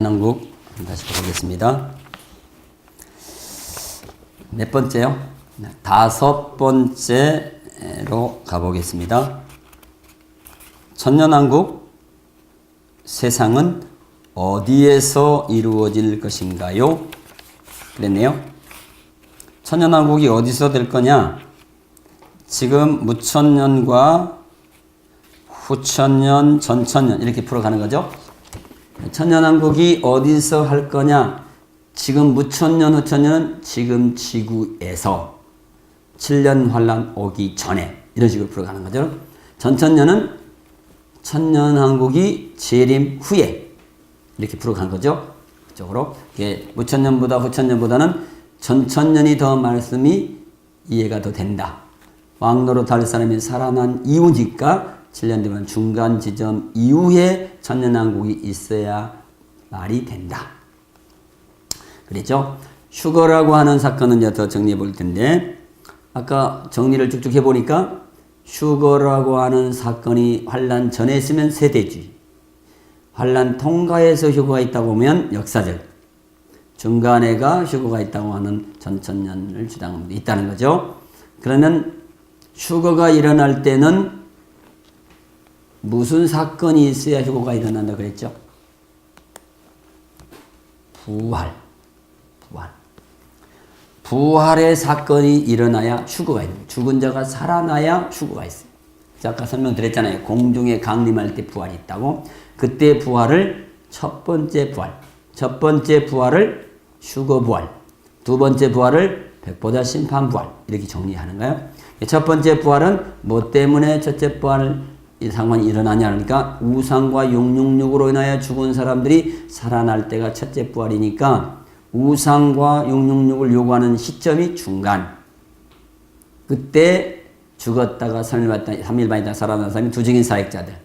천연왕국 다시 보겠습니다. 몇 번째요? 5번째로 가보겠습니다. 천연왕국 세상은 어디에서 이루어질 것인가요? 그랬네요. 천연왕국이 어디서 될 거냐? 지금 무천년과 후천년, 전천년 이렇게 풀어가는 거죠. 천년왕국이 어디서 할 거냐? 지금 무천년, 후천년은 지금 지구에서 7년 환란 오기 전에 이런 식으로 풀어가는 거죠. 전천년은 천년왕국이 재림 후에 이렇게 풀어가는 거죠. 그쪽으로 무천년보다 후천년보다는 전천년이 더 말씀이 이해가 더 된다. 왕노릇 할 사람이 살아난 이후니까 7년 되면 중간 지점 이후에 천년왕국이 있어야 말이 된다. 그랬죠? 휴거라고 하는 사건은 이제 더 정리해 볼 텐데, 아까 정리를 쭉쭉 해보니까 휴거라고 하는 사건이 환란 전에 있으면 세대주의, 환란 통과해서 휴거가 있다고 보면 역사적, 중간에가 휴거가 있다고 하는 전천년을 주장합니다. 있다는 거죠. 그러면 휴거가 일어날 때는 무슨 사건이 있어야 휴거가 일어난다 그랬죠? 부활의 사건이 일어나야 휴거가 있는 거예요. 죽은 자가 살아나야 휴거가 있어요. 아까 설명드렸잖아요. 공중에 강림할 때 부활이 있다고. 그때 부활을 첫 번째 부활을 휴거 부활, 두 번째 부활을 백보자 심판 부활 이렇게 정리하는 거예요. 첫 번째 부활은 뭐 때문에 첫째 부활 이 상황이 일어나냐 하니까 우상과 666으로 인하여 죽은 사람들이 살아날 때가 첫째 부활이니까 우상과 666을 요구하는 시점이 중간. 그때 죽었다가 3일 만에 살아난 사람이 두증인 사역자들,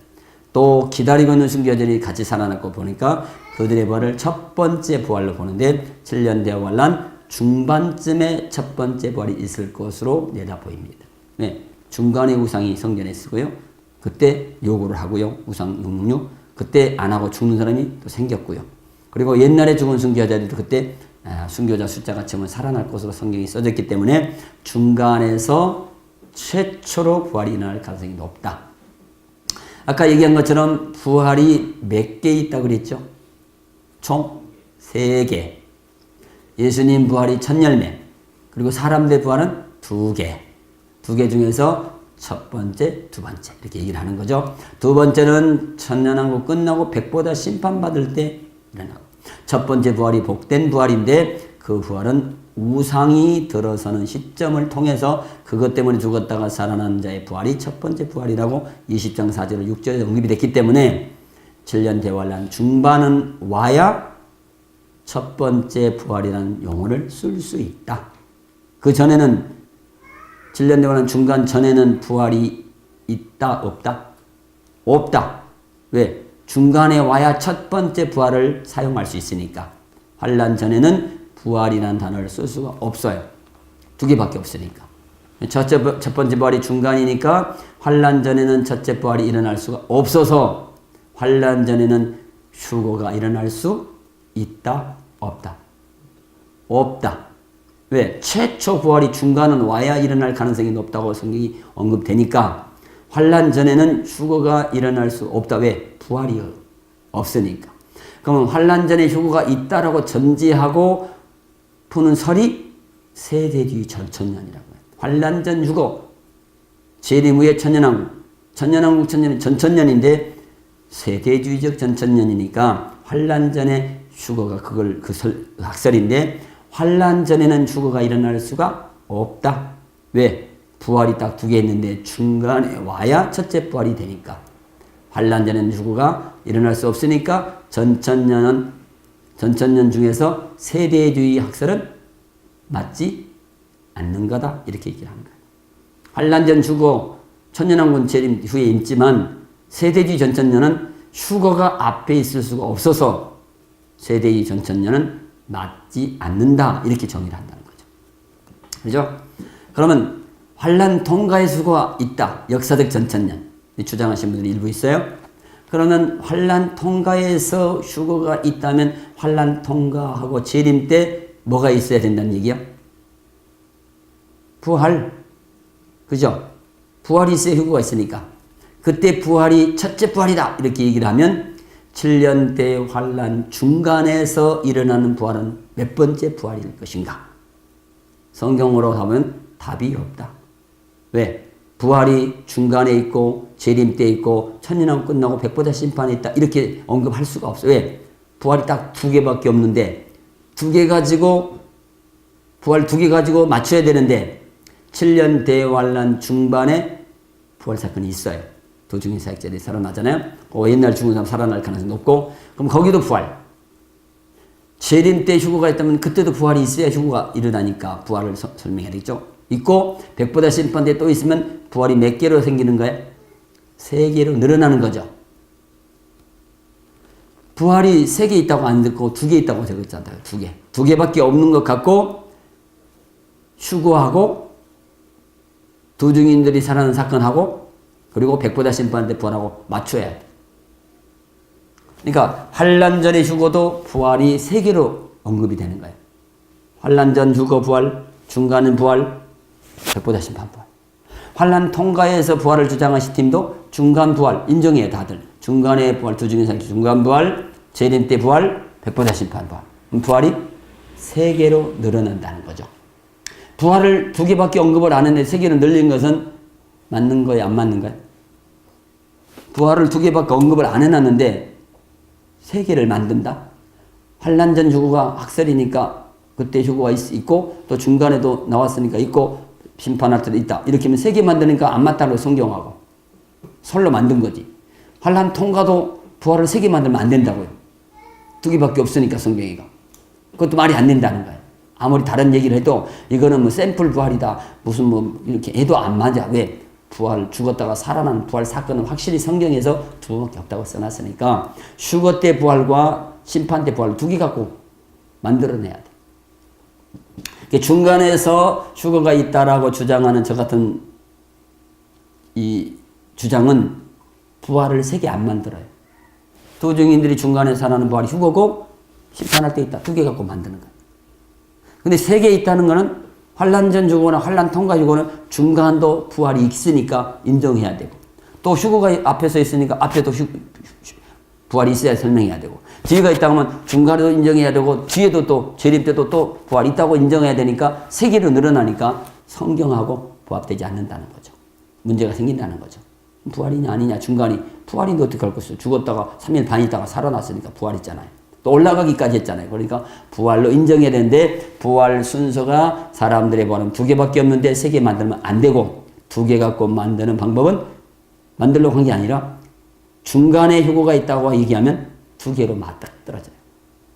또 기다리고 있는 순교자들이 같이 살아났고 보니까 그들의 부활을 첫 번째 부활로 보는데 7년 대화 환란 중반쯤에 첫 번째 부활이 있을 것으로 내다 보입니다. 네, 중간에 우상이 성전에 쓰고요. 그때 요구를 하고요. 우상 666. 그때 안 하고 죽는 사람이 또 생겼고요. 그리고 옛날에 죽은 순교자들도 그때 순교자 숫자가 처음 살아날 것으로 성경이 써졌기 때문에 중간에서 최초로 부활이 일어날 가능성이 높다. 아까 얘기한 것처럼 부활이 몇 개 있다고 그랬죠? 총 3개. 예수님 부활이 첫 열매. 그리고 사람들 부활은 2개. 2개 중에서 첫 번째, 두 번째 이렇게 얘기를 하는 거죠. 두 번째는 천년왕국 끝나고 백보다 심판받을 때 일어나고, 첫 번째 부활이 복된 부활인데 그 부활은 우상이 들어서는 시점을 통해서 그것 때문에 죽었다가 살아난 자의 부활이 첫 번째 부활이라고 20장 4절 6절에 언급이 됐기 때문에 7년 대환란 중반은 와야 첫 번째 부활이라는 용어를 쓸 수 있다. 그 전에는 7년 대환란 중간 전에는 부활이 있다 없다? 없다. 왜? 중간에 와야 첫 번째 부활을 사용할 수 있으니까. 환란 전에는 부활이라는 단어를 쓸 수가 없어요. 2개밖에 없으니까. 첫 번째 부활이 중간이니까 환란 전에는 첫째 부활이 일어날 수가 없어서 환란 전에는 휴거가 일어날 수 있다 없다? 없다. 왜? 최초 부활이 중간은 와야 일어날 가능성이 높다고 성경이 언급되니까 환란 전에는 휴거가 일어날 수 없다. 왜? 부활이 없으니까. 그러면 환란 전에 휴거가 있다라고 전제하고 푸는 설이 세대주의 전천년이라고 해요. 환란 전 휴거, 재림 후의 천년왕국, 천년왕국 천년은 전천년인데 세대주의적 전천년이니까 환란 전에 휴거가 그 학설인데 환란 전에는 휴거가 일어날 수가 없다. 왜? 부활이 딱 2개 있는데 중간에 와야 첫째 부활이 되니까. 환란 전에는 휴거가 일어날 수 없으니까 전천년 중에서 세대주의 학설은 맞지 않는 거다. 이렇게 얘기를 하는 거예요. 환란 전 휴거, 천년왕국 재림 후에 있지만 세대주의 전천년은 휴거가 앞에 있을 수가 없어서 세대주의 전천년은 맞지 않는다. 이렇게 정의를 한다는 거죠. 그죠? 그러면 환란 통과의 수고가 있다. 역사적 전천년. 주장하신 분들이 일부 있어요. 그러면 환난 통과에서 휴거가 있다면 환난 통과하고 재림 때 뭐가 있어야 된다는 얘기야? 부활. 그죠? 부활이 있어야 휴거가 있으니까. 그때 부활이 첫째 부활이다. 이렇게 얘기를 하면 7년 대 환난 중간에서 일어나는 부활은 몇 번째 부활일 것인가? 성경으로 하면 답이 없다. 왜? 부활이 중간에 있고 재림 때 있고 천년왕 끝나고 백보자 심판에 있다. 이렇게 언급할 수가 없어. 왜? 부활이 딱 2개밖에 없는데 2개 가지고 부활 2개 가지고 맞춰야 되는데 7년 대환란 중반에 부활 사건이 있어요. 도중에 사역자들이 살아나잖아요. 옛날 죽은 사람 살아날 가능성이 높고 그럼 거기도 부활. 재림 때 휴거가 있다면 그때도 부활이 있어야 휴거가 일어나니까 부활을 설명해야 되겠죠. 있고 백보자 심판 때 또 있으면 부활이 몇 개로 생기는 거예요? 3개로 늘어나는 거죠. 부활이 3개 있다고 안 듣고 2개 있다고 적었잖아요. 2개. 2개밖에 없는 것 같고 휴거하고 도중인들이 살아나는 사건하고 그리고 백보자 심판 때 부활하고 맞춰야 돼. 그러니까 환난 전의 휴거도 부활이 3개로 언급이 되는 거예요. 환난 전 휴거 부활, 중간은 부활, 백보자 심판 부활. 환난 통과에서 부활을 주장하신 팀도 중간 부활 인정해요. 다들. 중간에 부활, 도중에 살 중간 부활, 재림 때 부활, 백보자 심판 부활. 부활이 3개로 늘어난다는 거죠. 부활을 2개밖에 언급을 안 했는데 3개로 늘린 것은 맞는 거예요? 안 맞는 거예요? 부활을 2개밖에 언급을 안 해놨는데 3개를 만든다? 환난 전 휴거가 학설이니까 그때 휴거가 있고 또 중간에도 나왔으니까 있고 심판할 때도 있다. 이렇게 하면 3개 만드니까 안 맞다고 성경하고 설로 만든 거지. 환난 통과도 부활을 3개 만들면 안 된다고요. 2개밖에 없으니까 성경이가. 그것도 말이 안 된다는 거예요. 아무리 다른 얘기를 해도 이거는 뭐 샘플 부활이다. 무슨 뭐 이렇게 해도 안 맞아. 왜? 부활 죽었다가 살아난 부활 사건은 확실히 성경에서 2개밖에 없다고 써놨으니까 휴거 때 부활과 심판 때 부활을 2개 갖고 만들어내야 돼. 중간에서 휴거가 있다라고 주장하는 저 같은 이 주장은 부활을 3개 안 만들어요. 도중인들이 중간에 살아나는 부활이 휴거고 심판할 때 있다. 2개 갖고 만드는 거예요. 근데 3개 있다는 거는 환난 전 휴거나 환난 통과 휴거는 중간도 부활이 있으니까 인정해야 되고 또 휴거가 앞에서 있으니까 앞에도 부활이 있어야 설명해야 되고 뒤가 있다고 하면 중간에도 인정해야 되고 뒤에도 또 재림 때도 또 부활이 있다고 인정해야 되니까 3개로 늘어나니까 성경하고 부합되지 않는다는 거죠. 문제가 생긴다는 거죠. 부활이냐 아니냐 중간이 부활인데 어떻게 할 것이요. 죽었다가 3일 반 있다가 살아났으니까 부활했잖아요. 또 올라가기까지 했잖아요. 그러니까 부활로 인정해야 되는데 부활 순서가 사람들의 부활은 2개밖에 없는데 3개 만들면 안 되고 2개 갖고 만드는 방법은 만들려고 한 게 아니라 중간에 휴거가 있다고 얘기하면 2개로 맞떨어져요.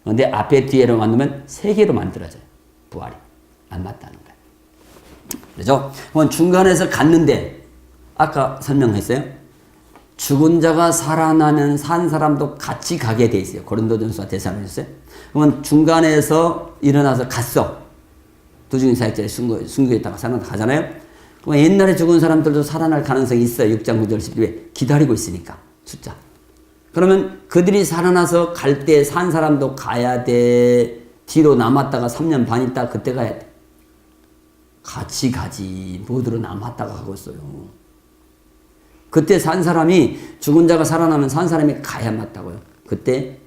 그런데 앞에 뒤에로 만들면 3개로 만들어져요. 부활이 안 맞다는 거예요. 그렇죠? 그럼 중간에서 갔는데 아까 설명했어요. 죽은 자가 살아나면 산 사람도 같이 가게 돼 있어요. 고린도전서와 데살로니가서요. 그러면 중간에서 일어나서 갔어. 도중인 사역자의 순교했다가 살아나서 가잖아요. 그럼 옛날에 죽은 사람들도 살아날 가능성이 있어요. 6장 9절 10절에 기다리고 있으니까 숫자. 그러면 그들이 살아나서 갈 때 산 사람도 가야 돼. 뒤로 남았다가 3년 반 있다가 그때 가야 돼. 같이 가지. 모두로 남았다가 가고 있어요. 그때 산 사람이 죽은 자가 살아나면 산 사람이 가야 맞다고요. 그때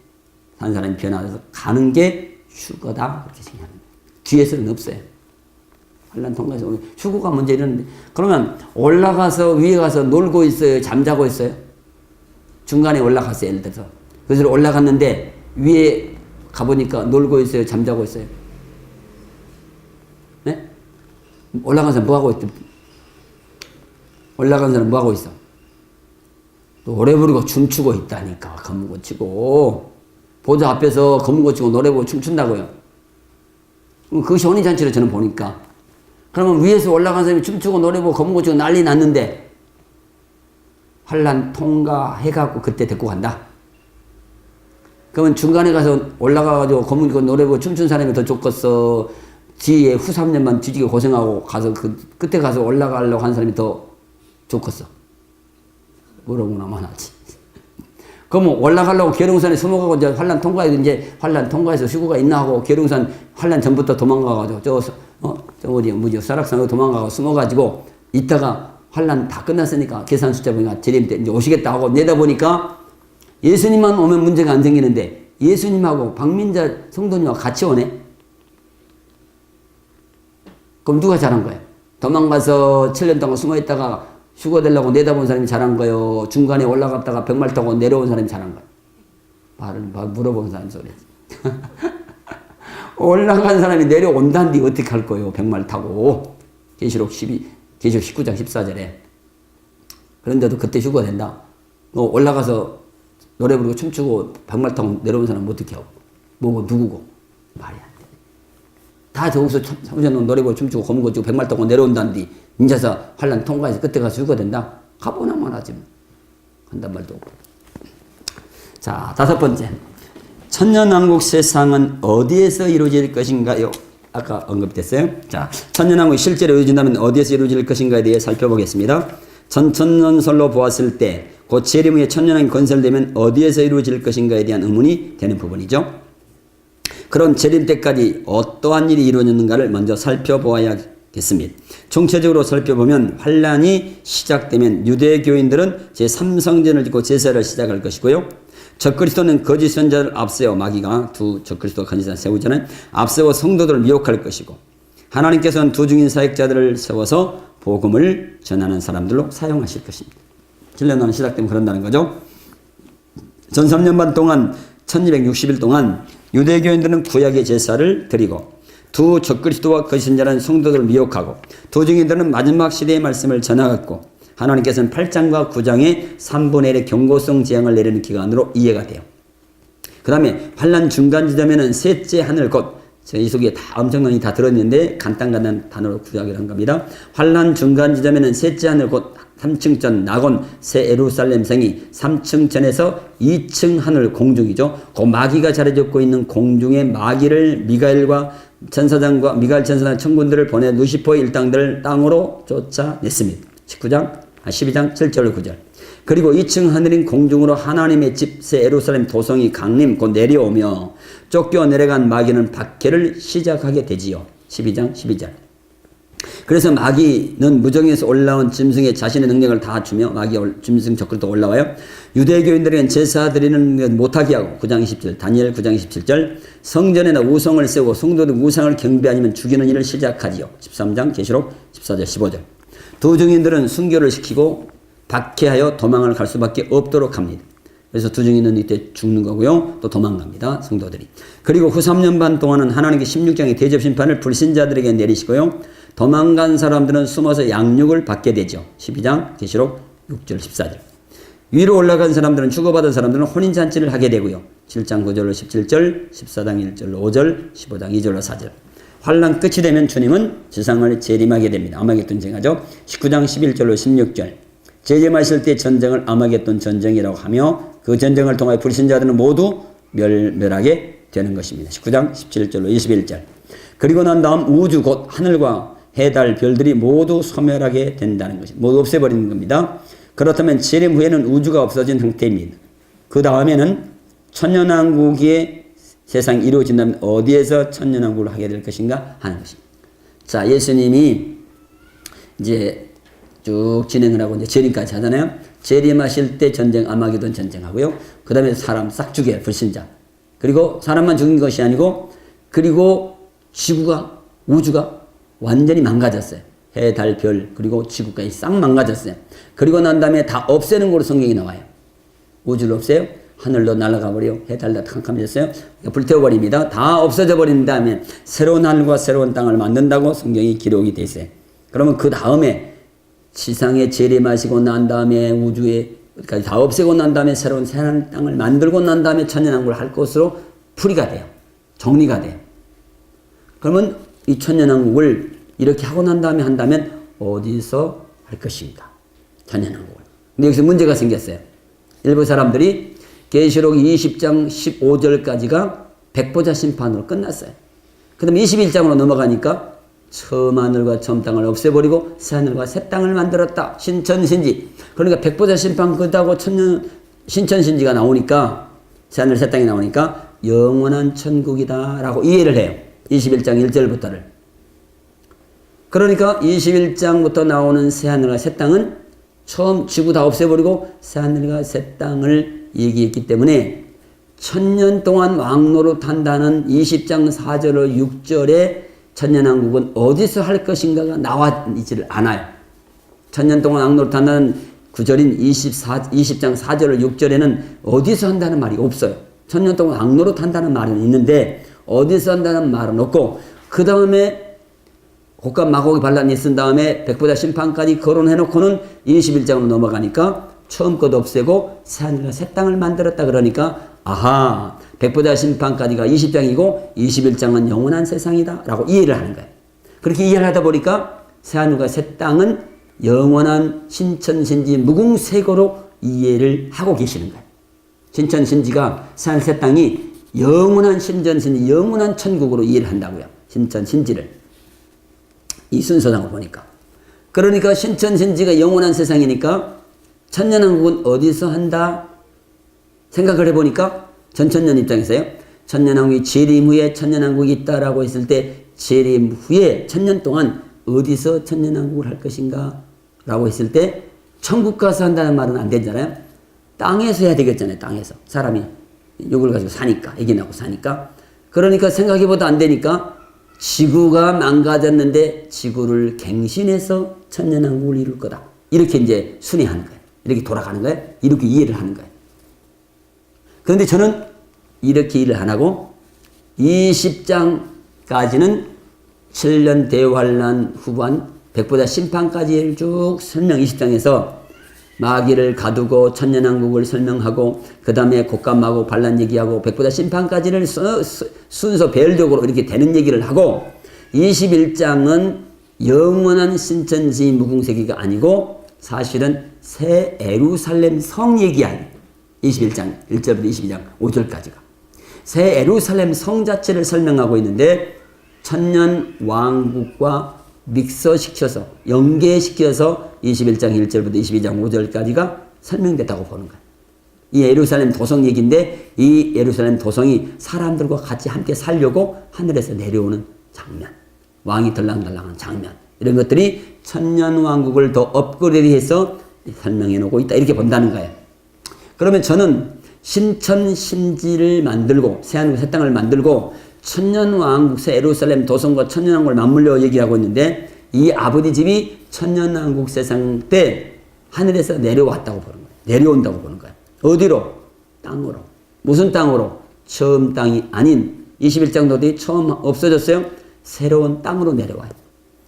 산 사람이 변화해서 가는 게 휴거다. 그렇게 생각합니다. 뒤에서는 없어요. 환난 통과해서 휴거가 먼저 이러는데 그러면 올라가서 위에 가서 놀고 있어요? 잠자고 있어요? 중간에 올라갔어요. 예를 들어서. 그래서 올라갔는데 위에 가보니까 놀고 있어요? 잠자고 있어요? 네? 올라가서 뭐하고 있어? 올라간 사람 뭐하고 있어? 노래 부르고 춤추고 있다니까. 검은 치고 보좌 앞에서 검은 치고 노래 부르고 춤춘다고요. 그것이 혼인잔치로 저는 보니까. 그러면 위에서 올라간 사람이 춤추고 노래 부르고 검은 치고 난리 났는데 환난 통과해갖고 그때 데리고 간다. 그러면 중간에 가서 올라가가지고 검은 치고 노래 부르고 춤춘 사람이 더 좋겠어? 뒤에 후 3년만 뒤지게 고생하고 가서 그때 가서 올라가려고 한 사람이 더 좋겠어? 뭐라고나 말하지. 그러면 올라가려고 계룡산에 숨어가고 이제 환란 통과해서 이제 환란 통과해서 휴구가 있나 하고 계룡산 환란 전부터 도망가가지고 저 뭐지 설악산으로 도망가고 숨어가지고 있다가 환란 다 끝났으니까 계산 숫자 보니까 재림 때 이제 오시겠다 하고 내다보니까 예수님만 오면 문제가 안 생기는데 예수님하고 박민자 성도님하고 같이 오네. 그럼 누가 잘한 거예요? 도망가서 7년 동안 숨어있다가 휴거되려고 내다본 사람이 잘한 거예요? 중간에 올라갔다가 백말 타고 내려온 사람이 잘한 거예요? 말을 물어본 사람 소리지. 올라간 사람이 내려온다는데 어떻게 할 거예요? 백말 타고. 계시록 19장 14절에. 그런데도 그때 휴거된다. 올라가서 노래 부르고 춤추고 백말 타고 내려온 사람 어떻게 하고? 뭐고 누구고? 말이 안 돼. 다 저기서 참으셔놓은 노래 부르고 춤추고 검거 주고 백말 타고 내려온다는데 인자서 환란 통과해서 그때 가서 휴거된다? 가보나만 하지 뭐. 한단 말도 없고. 자, 5번째. 천년왕국 세상은 어디에서 이루어질 것인가요? 아까 언급됐어요. 자, 천년왕국이 실제로 이루어진다면 어디에서 이루어질 것인가에 대해 살펴보겠습니다. 천년설로 보았을 때 곧 재림 후에 천년왕국이 건설되면 어디에서 이루어질 것인가에 대한 의문이 되는 부분이죠. 그런 재림 때까지 어떠한 일이 이루어졌는가를 먼저 살펴보아야겠습니다. 총체적으로 살펴보면 환란이 시작되면 유대교인들은 제3성전을 짓고 제사를 시작할 것이고요. 적그리스도는 거짓 선자를 앞세워 마귀가 두 적그리스도가 거짓 선자 세우잖아요. 앞세워 성도들을 미혹할 것이고 하나님께서는 두 중인 사역자들을 세워서 복음을 전하는 사람들로 사용하실 것입니다. 7년간 시작되면 그런다는 거죠. 전 3년 반 동안 1260일 동안 유대교인들은 구약의 제사를 드리고 두 적그리스도와 거짓 선자라는 성도들을 미혹하고 두 증인들은 마지막 시대의 말씀을 전하였고 하나님께서는 8장과 9장의 3분의 1의 경고성 재앙을 내리는 기간으로 이해가 돼요. 그 다음에 환란 중간 지점에는 셋째 하늘 곧 이 속에 다 엄청나게 다 들었는데 간단한 단어로 구약을 한 겁니다. 환란 중간 지점에는 셋째 하늘 곧 3층 전 낙원 새 예루살렘 성이 3층 전에서 2층 하늘 공중이죠. 그 마귀가 자리잡고 있는 공중의 마귀를 미가엘 천사장 천군들을 보내 루시퍼의 일당들을 땅으로 쫓아냈습니다. 12장 7절 9절. 그리고 2층 하늘인 공중으로 하나님의 집 새 예루살렘 도성이 강림 곧 내려오며 쫓겨 내려간 마귀는 박해를 시작하게 되지요. 12장 12절. 그래서 마귀는 무정에서 올라온 짐승에 자신의 능력을 다 주며 짐승 적그리스도 올라와요. 유대교인들에겐 제사 드리는 것 못하게 하고 9장 20절 다니엘 9장 27절 성전에다 우성을 세우고 성도들 우상을 경배 아니면 죽이는 일을 시작하지요. 13장 계시록 14절 15절. 두 증인들은 순교를 시키고 박해하여 도망을 갈 수밖에 없도록 합니다. 그래서 두 증인은 이때 죽는 거고요. 또 도망갑니다. 성도들이. 그리고 후 3년 반 동안은 하나님께 16장의 대접 심판을 불신자들에게 내리시고요. 도망간 사람들은 숨어서 양육을 받게 되죠. 12장 계시록 6절 14절. 위로 올라간 사람들은 주고받은 사람들은 혼인잔치를 하게 되고요. 7장 9절로 17절 14장 1절로 5절 15장 2절로 4절. 환란 끝이 되면 주님은 지상을 재림하게 됩니다. 아마겟돈 전쟁하죠. 19장 11절로 16절. 재림하실 때 전쟁을 아마겟돈 전쟁이라고 하며 그 전쟁을 통하여 불신자들은 모두 멸하게 되는 것입니다. 19장 17절로 21절. 그리고 난 다음 우주 곧 하늘과 해, 달, 별들이 모두 소멸하게 된다는 것입니다. 모두 없애버리는 겁니다. 그렇다면 재림 후에는 우주가 없어진 형태입니다. 그 다음에는 천년왕국의 세상이 이루어진다면 어디에서 천년왕국을 하게 될 것인가 하는 것입니다. 자, 예수님이 이제 쭉 진행을 하고 이제 재림까지 하잖아요. 재림하실 때 전쟁, 아마겟돈 전쟁하고요. 그 다음에 사람 싹 죽여요, 불신자. 그리고 사람만 죽인 것이 아니고, 그리고 지구가, 우주가 완전히 망가졌어요. 해, 달, 별, 그리고 지구까지 싹 망가졌어요. 그리고 난 다음에 다 없애는 걸로 성경이 나와요. 우주를 없애요. 하늘로 날아가 버려. 해, 달 다 캄캄해졌어요. 불태워버립니다. 다 없어져 버린 다음에 새로운 하늘과 새로운 땅을 만든다고 성경이 기록이 돼 있어요. 그러면 그 다음에 지상에 재림하시고 난 다음에 우주에 다 없애고 난 다음에 새로운 새하늘 땅을 만들고 난 다음에 천년왕국을 할 것으로 풀이가 돼요. 정리가 돼요. 그러면 이 천년왕국을 이렇게 하고 난 다음에 한다면 어디서 할 것인가? 천년왕국을. 근데 여기서 문제가 생겼어요. 일부 사람들이 계시록 20장 15절까지가 백보자 심판으로 끝났어요. 그 다음에 21장으로 넘어가니까 처음 하늘과 처음 땅을 없애버리고 새 하늘과 새 땅을 만들었다. 신천신지. 그러니까 백보자 심판 끝하고 천년 신천신지가 나오니까 새하늘 새 땅이 나오니까 영원한 천국이다 라고 이해를 해요. 21장 1절부터를. 그러니까 21장부터 나오는 새하늘과 새 땅은 처음 지구 다 없애버리고 새하늘과 새 땅을 얘기했기 때문에 1000년 동안 왕노릇 한다는 20장 4절로 6절에 천년왕국은 어디서 할 것인가가 나와 있지를 않아요. 1000년 동안 왕노릇 한다는 9절인 20장 4절로 6절에는 어디서 한다는 말이 없어요. 1000년 동안 왕노릇 한다는 말은 있는데 어디서 한다는 말은 없고, 그 다음에 곡간 마곡이 반란이 있은 다음에 백보자 심판까지 거론해놓고는 21장으로 넘어가니까 처음 것 없애고 새하늘과 새 땅을 만들었다 그러니까 아하, 백보자 심판까지가 20장이고 21장은 영원한 세상이다 라고 이해를 하는 거예요. 그렇게 이해를 하다 보니까 새하늘과 새 땅은 영원한 신천신지 무궁세고로 이해를 하고 계시는 거예요. 신천신지가 새하늘 새 땅이 영원한 신천신지 영원한 천국으로 이해를 한다고요. 신천신지를 이 순서상으로 보니까. 그러니까 신천신지가 영원한 세상이니까 천년왕국은 어디서 한다 생각을 해보니까 전천년 입장에서요. 천년왕국이 재림 후에 천년왕국이 있다라고 했을 때 재림 후에 1000년 동안 어디서 천년왕국을 할 것인가 라고 했을 때 천국 가서 한다는 말은 안 되잖아요. 땅에서 해야 되겠잖아요. 땅에서. 사람이 욕을 가지고 사니까, 애기 낳고 사니까. 그러니까 생각해봐도 안 되니까 지구가 망가졌는데 지구를 갱신해서 천년왕국을 이룰 거다. 이렇게 이제 순회하는 거예요. 이렇게 돌아가는 거예요. 이렇게 이해를 하는 거예요. 그런데 저는 이렇게 일을 안 하고 20장까지는 7년 대환란 후반 백보자 심판까지를 쭉 설명 20장에서 마귀를 가두고 천년왕국을 설명하고 그 다음에 곡간마고 반란 얘기하고 백보자 심판까지를 순서 배열적으로 이렇게 되는 얘기를 하고 21장은 영원한 신천지 무궁세기가 아니고 사실은 새 에루살렘 성 얘기하는 21장 1절부터 22장 5절까지가 새 에루살렘 성 자체를 설명하고 있는데 천년왕국과 믹서시켜서 연계시켜서 21장 1절부터 22장 5절까지가 설명됐다고 보는 거예요. 이 예루살렘 도성 얘기인데 이 예루살렘 도성이 사람들과 같이 함께 살려고 하늘에서 내려오는 장면, 왕이 덜랑덜랑한 장면, 이런 것들이 천년왕국을 더 업그레이드해서 설명해 놓고 있다 이렇게 본다는 거예요. 그러면 저는 신천신지를 만들고 새하늘 새 땅을 만들고 천년왕국 새 예루살렘 도성과 천년왕국을 맞물려 얘기하고 있는데 이 아버지 집이 천년왕국 세상 때 하늘에서 내려왔다고 보는 거예요. 내려온다고 보는 거예요. 어디로? 땅으로. 무슨 땅으로? 처음 땅이 아닌 21장도 뒤 처음 없어졌어요. 새로운 땅으로 내려와요.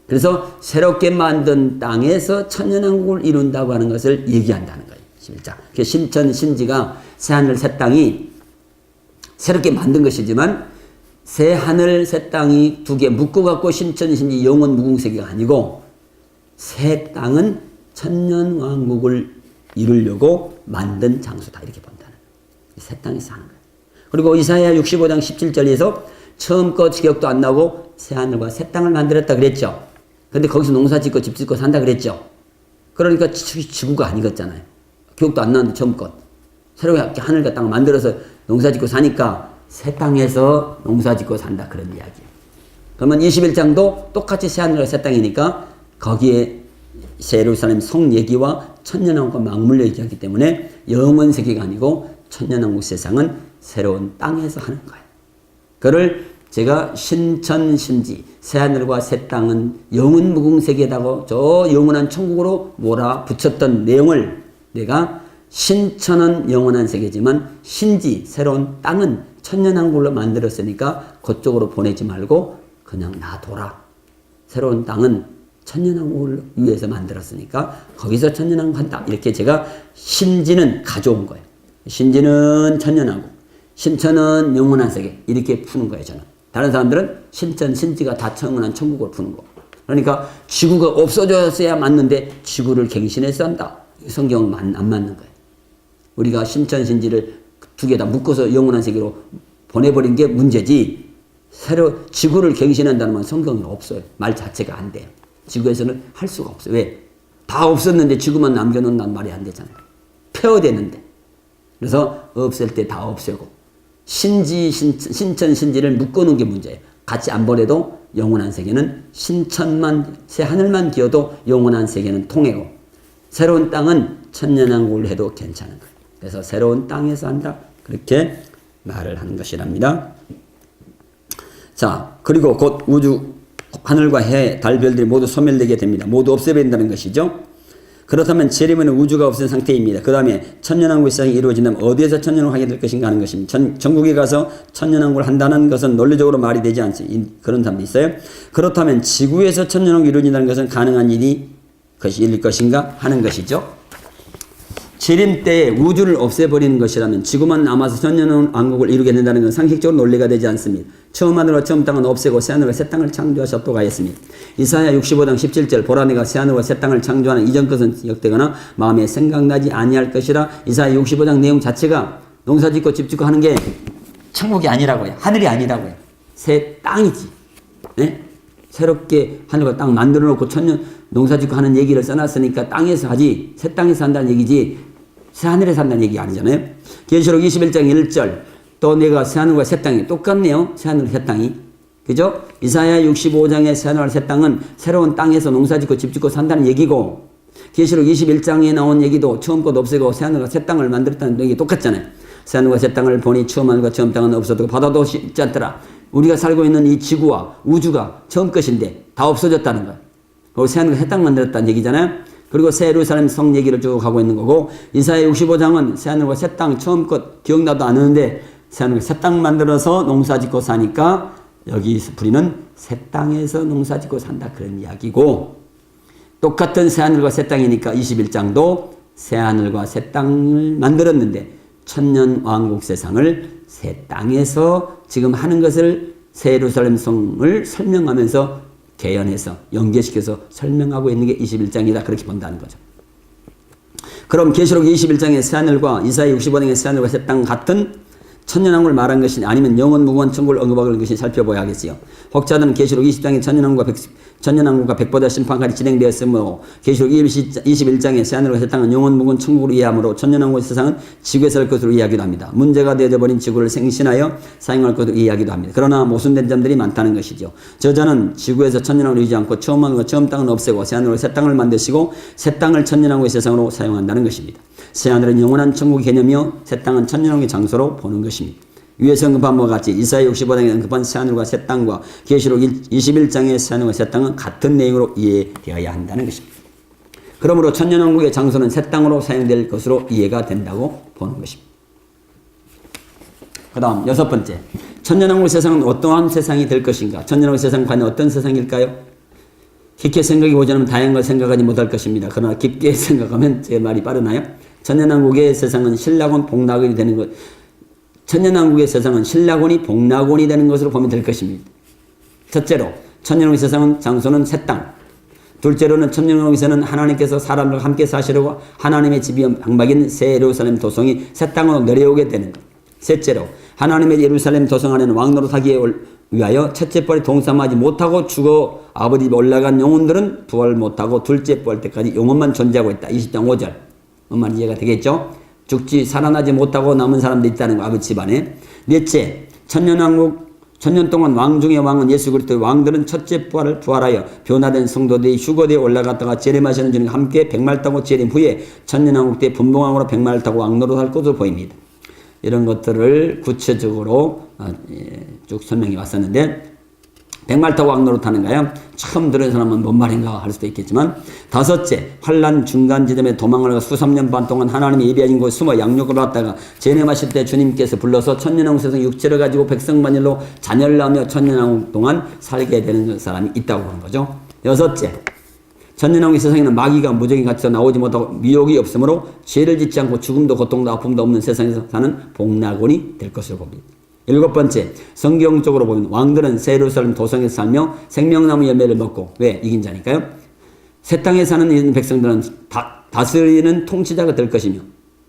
그래서 새롭게 만든 땅에서 천년왕국을 이룬다고 하는 것을 얘기한다는 거예요. 21장. 그 신천신지가 새하늘 새 땅이 새롭게 만든 것이지만 새 하늘 새 땅이 두 개 묶어갖고 신천신지 영원 무궁세계가 아니고 새 땅은 천년왕국을 이루려고 만든 장소다 이렇게 본다는 새 땅에서 하는 거예요. 그리고 이사야 65장 17절에서 처음껏 기억도 안 나고 새 하늘과 새 땅을 만들었다 그랬죠. 근데 거기서 농사 짓고 집 짓고 산다 그랬죠. 그러니까 지구가 아니겠잖아요. 기억도 안 나는데 처음껏 새롭게 하늘과 땅을 만들어서 농사 짓고 사니까 새 땅에서 농사 짓고 산다 그런 이야기예요. 그러면 21장도 똑같이 새 하늘과 새 땅이니까 거기에 새 예루살렘 성 얘기와 천년왕국과 맞물려 있기 때문에 영원 세계가 아니고 천년왕국 세상은 새로운 땅에서 하는 거예요. 그를 제가 신천신지 새 하늘과 새 땅은 영원 무궁세계다고 저 영원한 천국으로 몰아붙였던 내용을 내가 신천은 영원한 세계지만 신지 새로운 땅은 천년왕국으로 만들었으니까 그쪽으로 보내지 말고 그냥 놔둬라. 새로운 땅은 천년왕국을 위해서 만들었으니까 거기서 천년왕국 한다. 이렇게 제가 신지는 가져온 거예요. 신지는 천년왕국, 신천은 영원한 세계 이렇게 푸는 거예요. 저는. 다른 사람들은 신천, 신지가 다 영원한 천국으로 푸는 거. 그러니까 지구가 없어졌어야 맞는데 지구를 갱신해서 한다. 성경은 안 맞는 거예요. 우리가 신천, 신지를 두 개 다 묶어서 영원한 세계로 보내버린 게 문제지 새로 지구를 갱신한다는 건 성경에 없어요. 말 자체가 안 돼요. 지구에서는 할 수가 없어요. 왜? 다 없었는데 지구만 남겨놓는다는 말이 안 되잖아요. 폐허되는데. 그래서 없앨 때 다 없애고 신천 신지를 묶어놓은 게 문제예요. 같이 안 보내도 영원한 세계는 신천만 새 하늘만 기어도 영원한 세계는 통해고 새로운 땅은 천년왕국을 해도 괜찮은 거예요. 그래서 새로운 땅에서 한다 그렇게 말을 하는 것이랍니다. 자, 그리고 곧 우주 하늘과 해, 달, 별들이 모두 소멸되게 됩니다. 모두 없애버린다는 것이죠. 그렇다면 재림에는 우주가 없은 상태입니다. 그 다음에 천년왕국의 시작이 이루어진다면 어디에서 천년왕국을 하게 될 것인가 하는 것입니다. 전국에 가서 천년왕국을 한다는 것은 논리적으로 말이 되지 않지. 그런 사람도 있어요. 그렇다면 지구에서 천년왕국이 이루어진다는 것은 가능한 일일 것인가 하는 것이죠. 재림 때에 우주를 없애버리는 것이라면 지구만 남아서 천년왕국을 이루게 된다는 건 상식적으로 논리가 되지 않습니다. 처음 하늘과 처음 땅은 없애고 새 하늘과 새 땅을 창조하셨다고 하였습니다. 이사야 65장 17절 보라 내가 새 하늘과 새 땅을 창조하는 이전 것은 기억되거나 마음에 생각나지 아니할 것이라. 이사야 65장 내용 자체가 농사짓고 집짓고 하는 게 천국이 아니라고요. 하늘이 아니라고요. 새 땅이지. 네? 새롭게 하늘과 땅 만들어 놓고 천년 농사짓고 하는 얘기를 써놨으니까 땅에서 하지 새 땅에서 한다는 얘기지 새 하늘에 산다는 얘기 아니잖아요. 계시록 21장 1절 또 내가 새 하늘과 새 땅이 똑같네요. 새 하늘과 새 땅이. 그죠? 이사야 65장의 새 하늘과 새 땅은 새로운 땅에서 농사짓고 집짓고 산다는 얘기고 계시록 21장에 나온 얘기도 처음 것 없애고 새 하늘과 새 땅을 만들었다는 얘기 똑같잖아요. 새 하늘과 새 땅을 보니 처음 하늘과 처음 땅은 없어도 바다도 있지 않더라. 우리가 살고 있는 이 지구와 우주가 처음 것인데 다 없어졌다는 거예요. 그리고 새 하늘과 새 땅 만들었다는 얘기잖아요. 그리고 새 예루살렘 성 얘기를 쭉 하고 있는 거고 이사야 65장은 새 하늘과 새 땅 처음 것 기억나도 않았는데 새 하늘과 새 땅 만들어서 농사짓고 사니까 여기 우리는 새 땅에서 농사짓고 산다 그런 이야기고 똑같은 새 하늘과 새 땅이니까 21장도 새 하늘과 새 땅을 만들었는데 천년 왕국 세상을 새 땅에서 지금 하는 것을 새 예루살렘 성을 설명하면서 개연해서 연계시켜서 설명하고 있는 게 21장이다 그렇게 본다는 거죠. 그럼 계시록 21장의 새하늘과 이사야 65장의 새하늘과 새 땅 같은 천년왕국을 말한 것이 아니면 영원 무궁한 천국을 언급하는 것이 살펴봐야겠지요. 혹자들은 계시록 20장의 천년왕국과 백보다 심판까지 진행되었으므로 계시록 21장의 새하늘과 새 땅은 영원 무궁한 천국으로 이해하므로 천년왕국의 세상은 지구에 살 것으로 이해하기도 합니다. 문제가 되어버린 지구를 생신하여 사용할 것으로 이해하기도 합니다. 그러나 모순된 점들이 많다는 것이죠. 저자는 지구에서 천년왕국을 이루지 않고 처음 하늘과 처음 땅을 없애고 새하늘과 새 땅을 만드시고 새 땅을 천년왕국의 세상으로 사용한다는 것입니다. 새하늘은 영원한 천국의 개념이요 새 땅은 천년왕국의 장소로 보는 것입니다. 위에서 언급한 바와 같이 이사야 65장에 언급한 새하늘과 새 땅과 계시록 21장의 새하늘과 새 땅은 같은 내용으로 이해되어야 한다는 것입니다. 그러므로 천년왕국의 장소는 새 땅으로 사용될 것으로 이해가 된다고 보는 것입니다. 그 다음 6번째 천년왕국 세상은 어떠한 세상이 될 것인가. 천년왕국 세상은 과연 어떤 세상일까요? 깊게 생각해 보지 않으면 다양한 걸 생각하지 못할 것입니다. 그러나 깊게 생각하면 제 말이 빠르나요? 천년왕국의 세상은 신라곤 복락원이 되는 것. 천년왕국의 세상은 신라곤이 복락원이 되는 것으로 보면 될 것입니다. 첫째로 천년왕국의 세상은 장소는 새 땅. 둘째로는 천년왕국에서는 하나님께서 사람들과 함께 사시려고 하나님의 집이 방박인 새 예루살렘 도성이 새 땅으로 내려오게 되는 것. 셋째로 하나님의 예루살렘 도성 안에는 왕노릇하기에 위하여 첫째 뻘에 동참하지 못하고 죽어 아버지 집에 올라간 영혼들은 부활 못하고 둘째 뻘 때까지 영혼만 존재하고 있다. 20장 5절. 뭔 이해가 되겠죠? 죽지 살아나지 못하고 남은 사람도 있다는 거 아버지 집안에. 넷째, 천년 동안 왕 중의 왕은 예수 그리스도의 왕들은 첫째 부활하여 변화된 성도들이 휴거대에 올라갔다가 재림하시는 주님과 함께 백마를 타고 재림 후에 천년왕국 때 분봉왕으로 백마를 타고 왕노릇할 것으로 보입니다. 이런 것들을 구체적으로 쭉 설명해 왔었는데 백마를 타고 왕노릇하는가요? 처음 들은 사람은 뭔 말인가 할 수도 있겠지만 다섯째, 환난 중간 지점에 도망을 가 수삼 년 반 동안 하나님이 예비하신 곳에 숨어 양육을 받다가 재림하실 때 주님께서 불러서 천년왕국 세상 육체를 가지고 백성만일로 자녀를 낳으며 천년왕국 동안 살게 되는 사람이 있다고 하는 거죠. 여섯째, 천년왕국 세상에는 마귀가 무적인 갇혀 나오지 못하고 미혹이 없으므로 죄를 짓지 않고 죽음도 고통도 아픔도 없는 세상에서 사는 복락원이 될 것으로 봅니다. 일곱 번째, 성경적으로 보면 왕들은 새 예루살렘 도성에서 살며 생명나무 열매를 먹고 왜? 이긴 자니까요. 새 땅에 사는 백성들은 다스리는 통치자가 될 것이며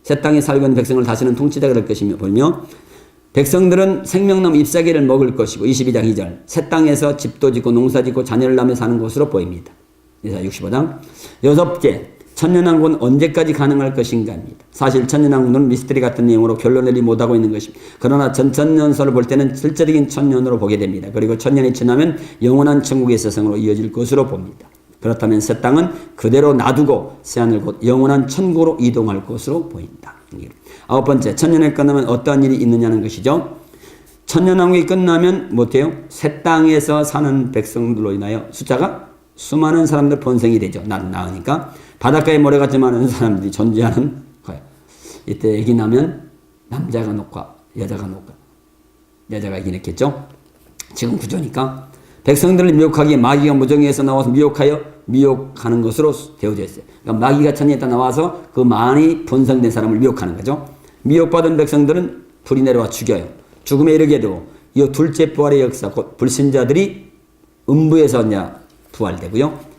새 땅에 살고 있는 백성을 다스리는 통치자가 될 것이며 보며 백성들은 생명나무 잎사귀를 먹을 것이고 22장 2절 새 땅에서 집도 짓고 농사 짓고 자녀를 낳으며 사는 것으로 보입니다. 이사야 65장. 여섯째, 천년왕국은 언제까지 가능할 것인가입니다. 사실 천년왕국은 미스터리 같은 내용으로 결론을 내리 못하고 있는 것입니다. 그러나 전천년설을 볼 때는 실제적인 천년으로 보게 됩니다. 그리고 천년이 지나면 영원한 천국의 세상으로 이어질 것으로 봅니다. 그렇다면 새 땅은 그대로 놔두고 새하늘 곧 영원한 천국으로 이동할 것으로 보인다. 9번째, 천년이 끝나면 어떠한 일이 있느냐는 것이죠. 천년왕국이 끝나면 못해요? 새 땅에서 사는 백성들로 인하여 숫자가 수많은 사람들 번성이 되죠. 나으니까. 바닷가에 모래같이 많은 사람들이 존재하는 거예요. 이때 애기 나면 남자가 놓고 여자가 놓고 여자가 애기 낳겠죠. 지금 구조니까 백성들을 미혹하기에 마귀가 무정에서 나와서 미혹하는 것으로 되어져 있어요. 그러니까 마귀가 천년에 나와서 그 많이 번성된 사람을 미혹하는 거죠. 미혹받은 백성들은 불이 내려와 죽여요. 죽음에 이르게 되고 이 둘째 부활의 역사, 곧 불신자들이 음부에서 부활되고요.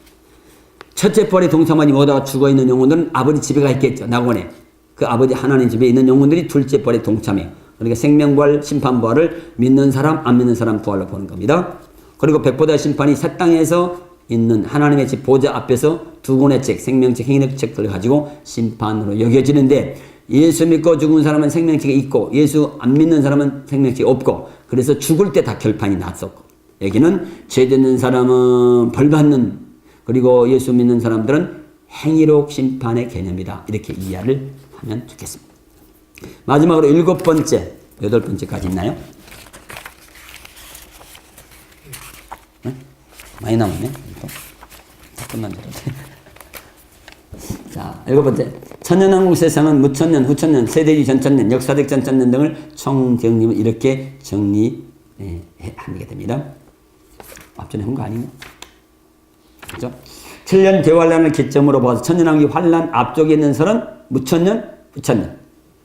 첫째 부활에 동참하지 못하고 죽어있는 영혼들은 아버지 집에 가 있겠죠. 낙원에. 그 아버지 하나님 집에 있는 영혼들이 둘째 부활에 동참해요. 그러니까 생명부활, 심판부활을 믿는 사람, 안 믿는 사람 부활로 보는 겁니다. 그리고 백보다 심판이 새 땅에서 있는 하나님의 집 보좌 앞에서 두 권의 책, 생명책, 행위력 책들을 가지고 심판으로 여겨지는데 예수 믿고 죽은 사람은 생명책이 있고 예수 안 믿는 사람은 생명책이 없고 그래서 죽을 때 다 결판이 났었고 여기는 죄 짓는 사람은 벌 받는 그리고 예수 믿는 사람들은 행위록 심판의 개념이다. 이렇게 이해를 하면 좋겠습니다. 마지막으로 7번째, 8번째까지 있나요? 네? 많이 남았네. 다 끝난 줄 알았네. 자, 7번째. 천년왕국 세상은 무천년, 후천년, 세대주의 전천년, 역사적 전천년 등을 총정리하면 이렇게 정리하게 됩니다. 앞전에 한 거 아닌가? 그죠? 7년 대환란을 기점으로 봐서 천년왕국이 환란 앞쪽에 있는 설은 무천년, 후천년.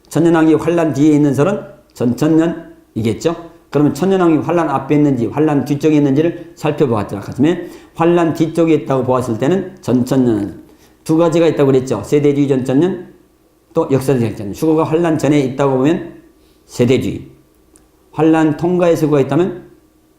천년왕국이 환란 뒤에 있는 설은 전천년이겠죠? 그러면 천년왕국이 환란 앞에 있는지 환란 뒤쪽에 있는지를 살펴보았죠. 하지만 환란 뒤쪽에 있다고 보았을 때는 전천년 두 가지가 있다고 그랬죠. 세대주의 전천년 또 역사적 전천년. 휴거가 환란 전에 있다고 보면 세대주의. 환란 통과의 수고가 있다면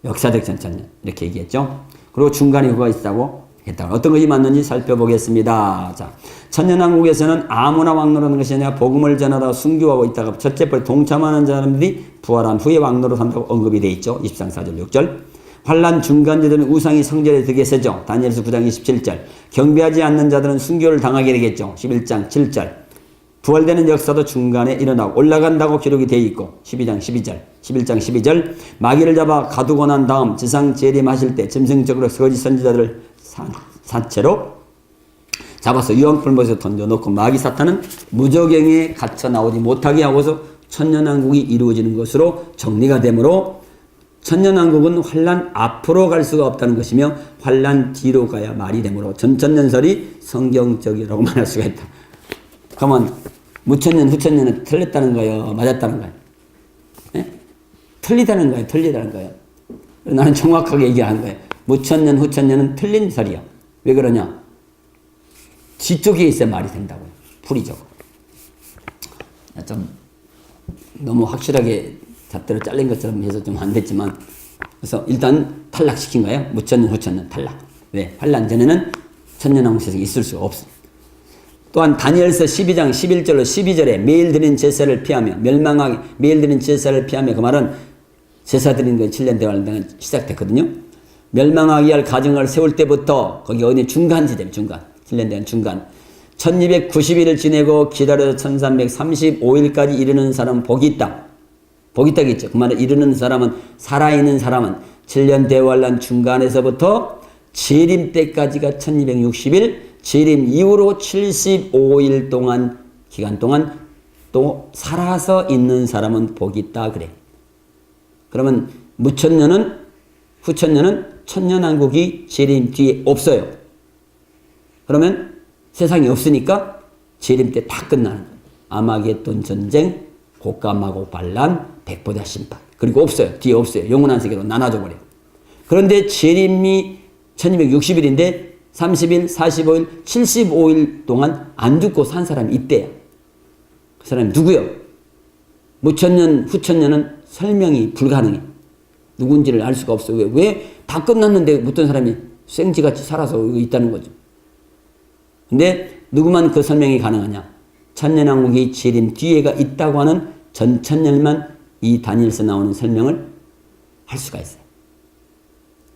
역사적 전천년. 이렇게 얘기했죠. 그리고 중간에 휴거가 있다고 했다. 어떤 것이 맞는지 살펴보겠습니다. 자, 천년왕국에서는 아무나 왕노라는 것이 아니라 복음을 전하다 순교하고 있다가 첫째 벌에 동참하는 사람들이 부활한 후에 왕노로 산다고 언급이 되어 있죠. 23, 4절, 6절. 환란 중간자들은 우상이 성전에 들게 세죠. 다니엘서 9장 27절. 경배하지 않는 자들은 순교를 당하게 되겠죠. 11장 7절. 부활되는 역사도 중간에 일어나고 올라간다고 기록이 되어 있고 12장 12절, 11장 12절. 마귀를 잡아 가두고 난 다음 지상 재림하실 때 짐승적으로 거짓 선지자들을 사체로 잡아서 유황불못에서 던져놓고 마귀 사탄은 무저갱에 갇혀 나오지 못하게 하고서 천년왕국이 이루어지는 것으로 정리가 되므로 천년왕국은 환란 앞으로 갈 수가 없다는 것이며 환란 뒤로 가야 말이 되므로 전천년설이 성경적이라고 말할 수가 있다. 그러면 무천년, 후천년은 틀렸다는 거예요? 맞았다는 거예요? 네? 틀리다는 거예요? 틀리다는 거예요? 나는 정확하게 얘기하는 거예요. 무천년, 후천년은 틀린 설이야. 왜 그러냐? 뒤쪽에 있어야 말이 된다고요. 풀이적으로. 좀 너무 확실하게 잣대로 잘린 것처럼 해서 좀 안 됐지만 그래서 일단 탈락시킨 거예요. 무천년, 후천년 탈락. 왜? 환란 전에는 천년왕국 세상에 있을 수가 없어. 또한 다니엘서 12장 11절로 12절에 매일 드린 제사를 피하며 멸망하게 매일 드린 제사를 피하며 그 말은 제사 드리는 거 7년 대환란이 시작됐거든요. 멸망하게 할 가정을 세울 때부터 거기 어디 중간지대입니다. 중간. 7년 대환 중간. 1290일을 지내고 기다려 1335일까지 이르는 사람은 복이 있다. 복이 있다겠죠. 그 말은 이르는 사람은 살아있는 사람은 7년 대환란 중간에서부터 재림 때까지가 1260일 재림 이후로 75일 동안 기간 동안 또 살아서 있는 사람은 복이 있다 그래. 그러면 무천년은 후천년은 천년왕국이 재림 뒤에 없어요. 그러면 세상이 없으니까 재림 때 다 끝나는 거예요. 아마겟돈 전쟁, 곡간마곡 반란, 백보자 심판. 그리고 없어요. 뒤에 없어요. 영원한 세계로 나눠져 버려요. 그런데 재림이 1260일인데 30일, 45일, 75일 동안 안 죽고 산 사람이 있대요. 그 사람이 누구요? 무천년, 후천년은 설명이 불가능해. 누군지를 알 수가 없어. 왜 다 끝났는데 어떤 사람이 생쥐같이 살아서 있다는 거죠. 근데 누구만 그 설명이 가능하냐? 천년왕국이 재림 뒤에가 있다고 하는 전천년만 이 다니엘서 나오는 설명을 할 수가 있어요.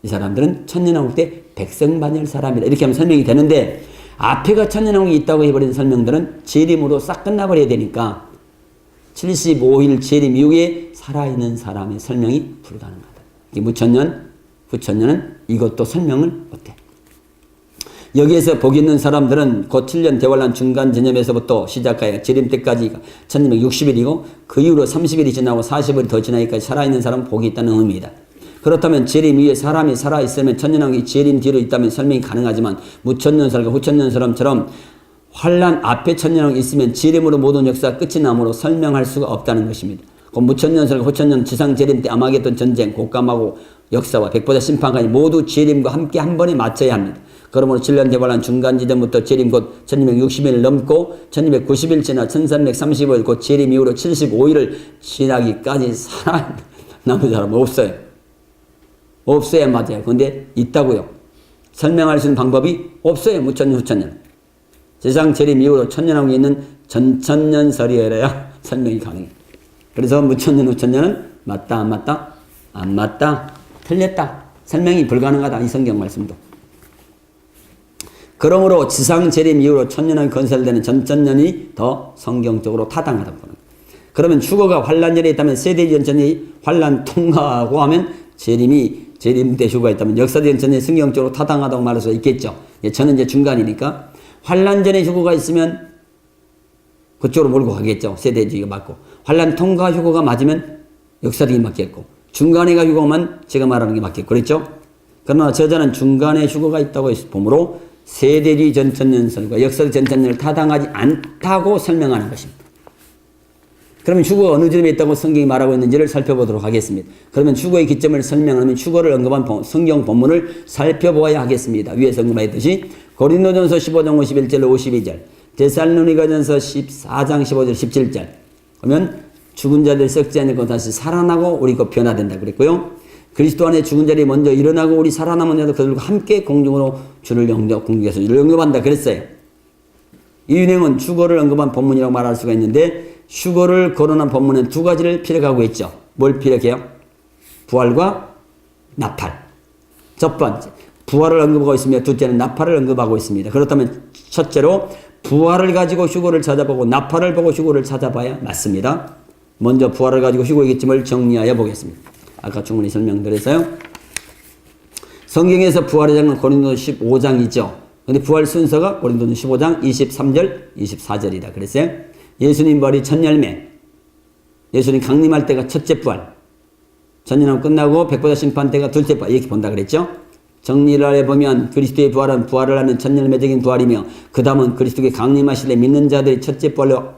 이 사람들은 천년왕국 때 백성반열 사람이다. 이렇게 하면 설명이 되는데 앞에가 천년왕국이 있다고 해버린 설명들은 재림으로 싹 끝나버려야 되니까 75일 재림 이후에 살아있는 사람의 설명이 불가능하다. 이 무천년, 후천년은 이것도 설명을 못해. 여기에서 복 있는 사람들은 곧 7년 대환란 중간 전염에서부터 시작하여 재림 때까지가 1260일이고 그 이후로 30일이 지나고 40일이 더 지나니까 살아있는 사람은 복이 있다는 의미입니다. 그렇다면 재림 위에 사람이 살아있으면 천년왕국이 재림 뒤로 있다면 설명이 가능하지만 무천년설과 후천년설처럼 환란 앞에 천년왕국이 있으면 재림으로 모든 역사가 끝이 나므로 설명할 수가 없다는 것입니다. 그 무천년설과 후천년 지상 재림 때 아마겟돈 전쟁, 곡감하고 역사와 백보자 심판까지 모두 재림과 함께 한 번에 맞춰야 합니다. 그러므로 7년 대환란 중간 지점부터 재림 곧 1260일 넘고 1290일 지나 1335일 곧 재림 이후로 75일을 지나기까지 살아남은 사람은 없어요. 없어야 맞아요. 근데 있다고요. 설명할 수 있는 방법이 없어요. 무천년 후천년. 세상 재림 이후로 천년왕국에 있는 전천년설이어야 설명이 가능해요. 그래서 무천년 후천년은 맞다 안 맞다? 안 맞다. 틀렸다. 설명이 불가능하다. 이 성경 말씀도. 그러므로 지상 재림 이후로 천년왕국이 건설되는 전천년이 더 성경적으로 타당하다고 보는 거예요. 그러면 휴거가 환란전에 있다면 세대적 전천년이 환란 통과하고 하면 재림 때 휴거가 있다면 역사적 전천년이 성경적으로 타당하다고 말할 수 있겠죠. 저는 이제 중간이니까 환란전에 휴거가 있으면 그쪽으로 몰고 가겠죠. 세대주의가 맞고 환란 통과 휴거가 맞으면 역사적이 맞겠고 중간에가 휴거만 제가 말하는 게 맞겠고 그랬죠. 그러나 저자는 중간에 휴거가 있다고 보므로 세대주의 전천년설과 역사적 전천년을 타당하지 않다고 설명하는 것입니다. 그러면 휴거가 어느 지점에 있다고 성경이 말하고 있는지를 살펴보도록 하겠습니다. 그러면 휴거의 기점을 설명하면 휴거를 언급한 성경 본문을 살펴보아야 하겠습니다. 위에서 언급했듯이 고린도전서 15장 51절로 52절, 데살로니가전서 14장 15절 17절 그러면 죽은 자들 썩지 않고 다시 살아나고 우리 곧 변화된다 그랬고요. 그리스도 안에 죽은 자들이 먼저 일어나고 우리 살아남은 자도 그들과 함께 공중으로 주를 공중에서 주를 영접한다 그랬어요. 이 유행은 휴거를 언급한 본문이라고 말할 수가 있는데 휴거를 거론한 본문은 두 가지를 피력하고 있죠. 뭘 피력해요? 부활과 나팔. 첫 번째, 부활을 언급하고 있으며 둘째는 나팔을 언급하고 있습니다. 그렇다면 첫째로 부활을 가지고 휴거를 찾아보고 나팔을 보고 휴거를 찾아봐야 맞습니다. 먼저 부활을 가지고 휴거의 기점을 정리하여 보겠습니다. 아까 충분히 설명드렸어요. 성경에서 부활의 장은 고린도전 15장이죠. 근데 부활 순서가 고린도전 15장 23절, 24절이다. 그랬어요. 예수님 부활이 첫 열매. 예수님 강림할 때가 첫째 부활. 천년왕국 끝나고 백보자 심판 때가 둘째 부활. 이렇게 본다 그랬죠. 정리를 해보면 그리스도의 부활은 부활을 하는 첫 열매적인 부활이며 그 다음은 그리스도의 강림하실 때 믿는 자들이 첫째 부활로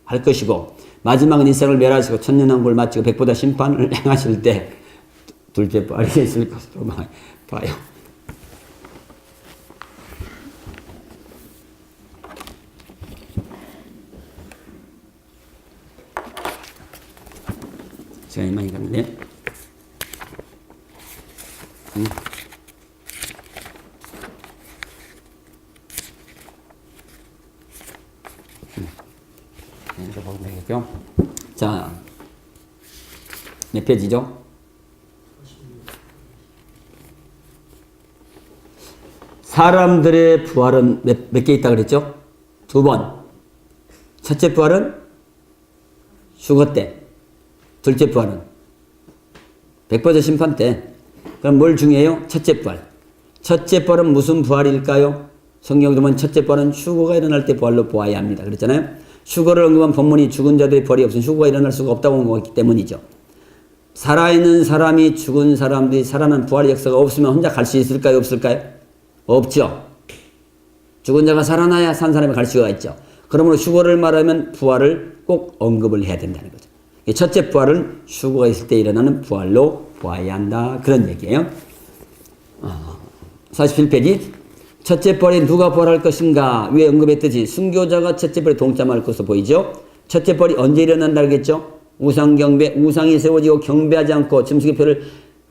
할 것이고 마지막은 이 세상을 멸하시고 천년왕국을 마치고 백보자 심판을 행하실 때 둘째 부활이 있을 것으로 봐요. 시간이 많이 가는데 이렇게 보면 되겠죠. 자, 몇 페이지죠? 사람들의 부활은 몇 개 있다 그랬죠? 두 번. 첫째 부활은 휴거 때. 둘째 부활은 백보자 심판 때. 그럼 뭘 중요해요? 첫째 부활. 첫째 부활은 무슨 부활일까요? 성경을 보면 첫째 부활은 휴거가 일어날 때 부활로 보아야 합니다. 그랬잖아요. 휴거를 언급한 본문이 죽은 자들의 부활이 없으면 휴거가 일어날 수가 없다고 언급했기 때문이죠. 살아있는 사람이 죽은 사람들이 살아난 부활의 역사가 없으면 혼자 갈 수 있을까요? 없을까요? 없죠. 죽은 자가 살아나야 산 사람이 갈 수가 있죠. 그러므로 휴거를 말하면 부활을 꼭 언급을 해야 된다는 거죠. 첫째 부활은 휴거가 있을 때 일어나는 부활로 보아야 한다. 그런 얘기예요. 47페이지. 첫째 부활에 누가 부활할 것인가? 위에 언급했듯이 순교자가 첫째 부활에 동참할 것으로 보이죠. 첫째 부활이 언제 일어난다 그랬죠? 우상경배, 우상이 세워지고 경배하지 않고 짐승의 표를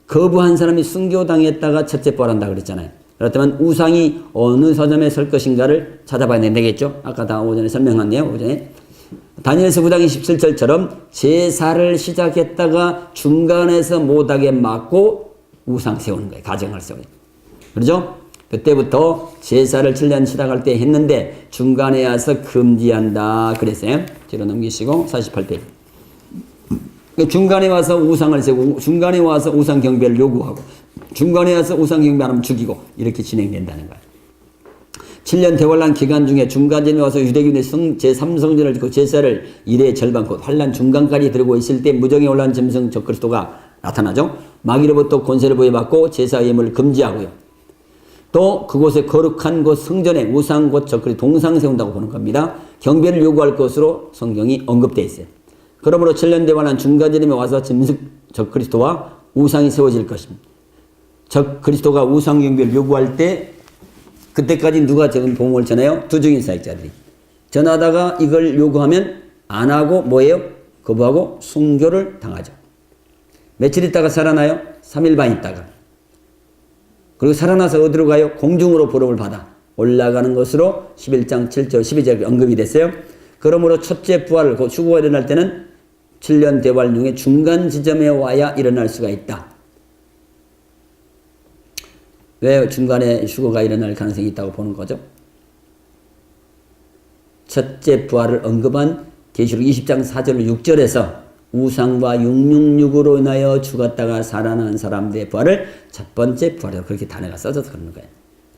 거부한 사람이 순교당했다가 첫째 부활한다 그랬잖아요. 그렇다면 우상이 어느 서점에 설 것인가를 찾아봐야 되겠죠. 아까 다 오전에 설명했네요. 오전에. 다니엘서 9장 27절처럼 제사를 시작했다가 중간에서 못하게 막고 우상 세우는 거예요. 가정을 세우는 거예요. 그렇죠? 그때부터 제사를 7년 시작할 때 했는데 중간에 와서 금지한다 그랬어요. 뒤로 넘기시고 48페이지. 중간에 와서 우상을 세우고 중간에 와서 우상 경배를 요구하고 중간에 와서 우상 경배하면 죽이고 이렇게 진행된다는 거예요. 7년 대환란 기간 중에 중간쯤에 와서 유대인의 제3성전을 짓고 제사를 1의 절반 곧 환란 중간까지 들고 있을 때 무정에 올라온 짐승 적그리스도가 나타나죠. 마귀로부터 권세를 부여받고 제사 예물을 금지하고요. 또 그곳에 거룩한 곳 성전에 우상 곧 적그리스도 동상 세운다고 보는 겁니다. 경배를 요구할 것으로 성경이 언급되어 있어요. 그러므로 7년 대환란 중간쯤에 와서 짐승 적그리스도와 우상이 세워질 것입니다. 적그리스도가 우상 경배를 요구할 때 그때까지 누가 지금 복음을 전해요? 두 증인 사역자들이. 전하다가 이걸 요구하면 안 하고 뭐예요? 거부하고 순교를 당하죠. 며칠 있다가 살아나요? 3일 반 있다가. 그리고 살아나서 어디로 가요? 공중으로 부름을 받아 올라가는 것으로 11장 7절 12절에 언급이 됐어요. 그러므로 첫째 부활을 곧 휴거가 일어날 때는 7년 대활 중에 중간 지점에 와야 일어날 수가 있다. 왜 중간에 휴거가 일어날 가능성이 있다고 보는 거죠? 첫째 부활을 언급한 계시록 20장 4절 6절에서 우상과 666으로 인하여 죽었다가 살아난 사람들의 부활을 첫 번째 부활이라고 그렇게 단어가 써져서 그러는 거예요.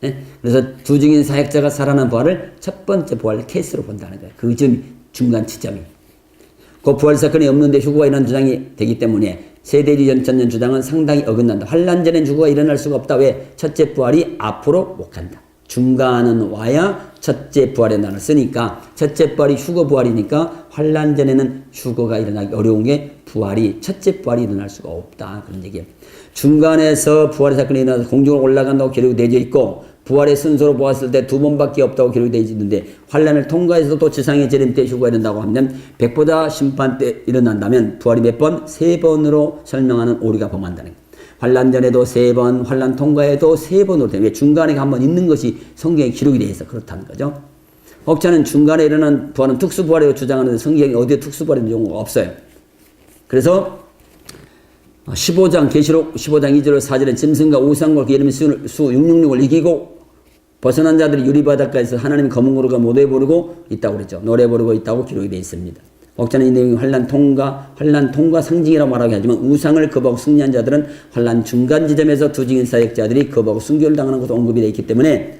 네? 그래서 두 증인 사역자가 살아난 부활을 첫 번째 부활 케이스로 본다는 거예요. 그 점이 중간 지점이. 그 부활 사건이 없는데 휴거가 일어난 주장이 되기 때문에 세대주의 전천년 주장은 상당히 어긋난다. 환란 전엔 휴거가 일어날 수가 없다. 왜? 첫째 부활이 앞으로 못 간다. 중간은 와야 첫째 부활의 날을 쓰니까 첫째 부활이 휴거 부활이니까 환란 전에는 휴거가 일어나기 어려운 게 부활이 첫째 부활이 일어날 수가 없다. 그런 얘기예요. 중간에서 부활의 사건이 일어나서 공중으로 올라간다고 기록이 되어 있고 부활의 순서로 보았을 때 두 번밖에 없다고 기록이 되어 있는데 환란을 통과해서 또 지상의 재림 때 휴거가 일어난다고 하면 100보다 심판 때 일어난다면 부활이 몇 번? 3번으로 설명하는 오류가 범한다는 거예요. 환란 전에도 3번, 환란 통과에도 3번으로 되는 왜 중간에 한번 있는 것이 성경에 기록이 되어 있어 그렇다는 거죠. 혹자는 중간에 일어난 부활은 특수부활이라고 주장하는데 성경에 어디에 특수부활이라는 용어가 없어요. 그래서 15장 계시록 15장 2절 4절에 짐승과 우상과 그 이름의 수 666을 이기고 벗어난 자들이 유리바닷가에서 하나님 검은 구름과 노래 부르고 있다고 그랬죠. 노래 부르고 있다고 기록이 되어 있습니다. 혹자는 이 내용이 환란 통과 상징이라고 말하긴 하지만 우상을 거부하고 승리한 자들은 환란 중간 지점에서 두 증인 사역자들이 거부하고 순교를 당하는 것도 언급이 되어 있기 때문에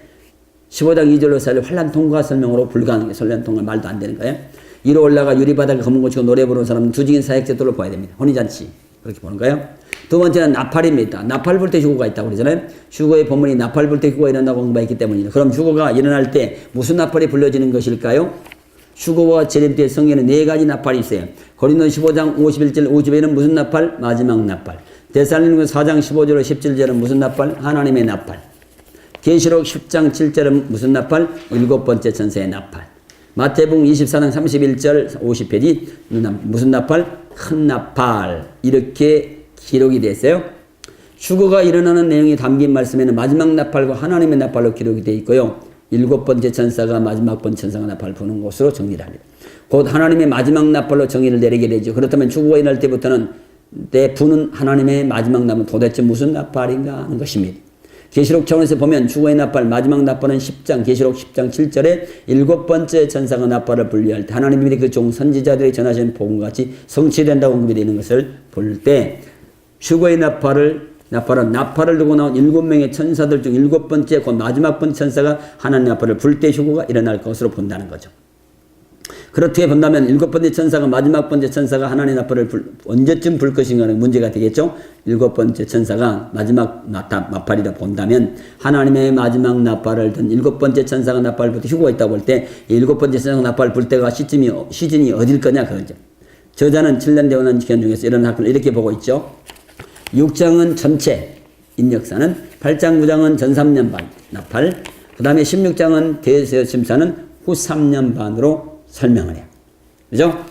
15장 2절로 4절 환란 통과 설명으로 불가능해. 환란 통과 말도 안 되는 거예요. 위로 올라가 유리바닥을 검은 고치고 노래 부르는 사람은 두 증인 사역자들로 봐야 됩니다. 혼인잔치 그렇게 보는 거예요. 두 번째는 나팔입니다. 나팔 불 때 휴거가 있다고 그러잖아요. 휴거의 본문이 나팔 불 때 휴거가 일어난다고 언급했기 때문이죠. 그럼 휴거가 일어날 때 무슨 나팔이 불려지는 것일까요? 휴거와 재림 때 성경에는 4가지 나팔이 있어요. 고린도서 15장 51절 50에는 무슨 나팔? 마지막 나팔. 데살로니가서 4장 15절 17절은 무슨 나팔? 하나님의 나팔. 계시록 10장 7절은 무슨 나팔? 7번째 천사의 나팔. 마태복음 24장 31절 50페이지 무슨 나팔? 큰 나팔. 이렇게 기록이 됐어요. 휴거가 일어나는 내용이 담긴 말씀에는 마지막 나팔과 하나님의 나팔로 기록이 되어 있고요. 7번째 천사가 마지막 번 천사가 나팔을 부는 것으로 정리를 합니다. 곧 하나님의 마지막 나팔로 정의를 내리게 되죠. 그렇다면 휴거가 일어날 때부터는 때 부는 하나님의 마지막 나팔은 도대체 무슨 나팔인가 하는 것입니다. 계시록 차원에서 보면 휴거의 나팔 마지막 나팔은 10장 계시록 10장 7절에 7번째 천사가 나팔을 분리할 때 하나님이 그 종 선지자들이 전하신 복음같이 성취된다고 언급이 되는 것을 볼 때 휴거의 나팔을 두고 나온 7명의 천사들 중 7번째 곧 마지막 번 천사가 하나님 나팔을 불 때 휴거가 일어날 것으로 본다는 거죠. 그렇게 본다면 7번째 천사가 마지막 번째 천사가 하나님 나팔을 언제쯤 불 것인가는 문제가 되겠죠. 7번째 천사가 마지막 나팔이라 본다면 하나님의 마지막 나팔을 든 7번째 천사가 나팔을 불 때 휴거가 있다고 볼 때 7번째 천사가 나팔을 불 때가 시즌이 어딜 거냐 그거죠. 저자는 7년 대원한 기간 중에서 이런 사건을 이렇게 보고 있죠. 6장은 전체 인역사는 8장 9장은 전 3년 반 나팔 그 다음에 16장은 대세심사는 후 3년 반으로 설명을 해요. 그죠?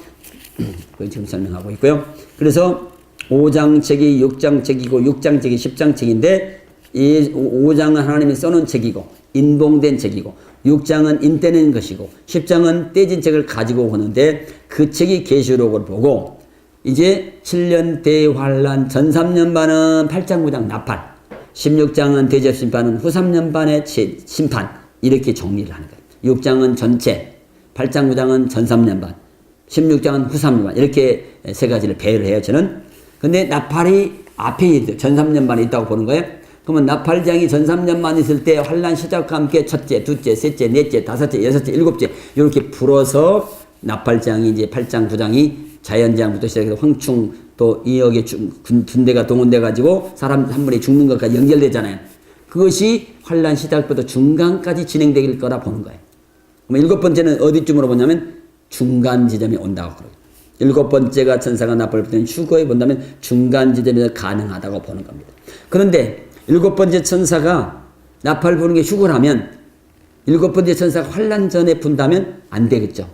그걸 지금 설명하고 있고요. 그래서 5장 책이 6장 책이고 6장 책이 10장 책인데 이 5장은 하나님이 써놓은 책이고 인봉된 책이고 6장은 인떼낸 것이고 10장은 떼진 책을 가지고 오는데 그 책이 계시록을 보고 이제 7년 대환란 전 3년반은 8장 9장 나팔 16장은 대접심판은 후 3년반의 심판 이렇게 정리를 하는 거예요. 6장은 전체 8장 9장은 전 3년반 16장은 후 3년반 이렇게 세 가지를 배열을 해요. 저는 근데 나팔이 앞에 전 3년반에 있다고 보는 거예요. 그러면 나팔장이 전 3년만 있을 때 환란 시작과 함께 첫째, 둘째, 셋째, 넷째, 다섯째, 여섯째, 일곱째 이렇게 불어서 나팔장이 이제 8장 9장이 자연재앙부터 시작해서 황충 또 2억의 군대가 동원돼 가지고 사람 한 분이 죽는 것까지 연결되잖아요. 그것이 환란 시작부터 중간까지 진행될 거라 보는 거예요. 그럼 일곱 번째는 어디쯤으로 보냐면 중간 지점이 온다고 그러고 일곱 번째가 천사가 나팔을 불 때는 휴거에 본다면 중간 지점에서 가능하다고 보는 겁니다. 그런데 일곱 번째 천사가 나팔 부는 게 휴거라면 일곱 번째 천사가 환란 전에 분다면 안 되겠죠.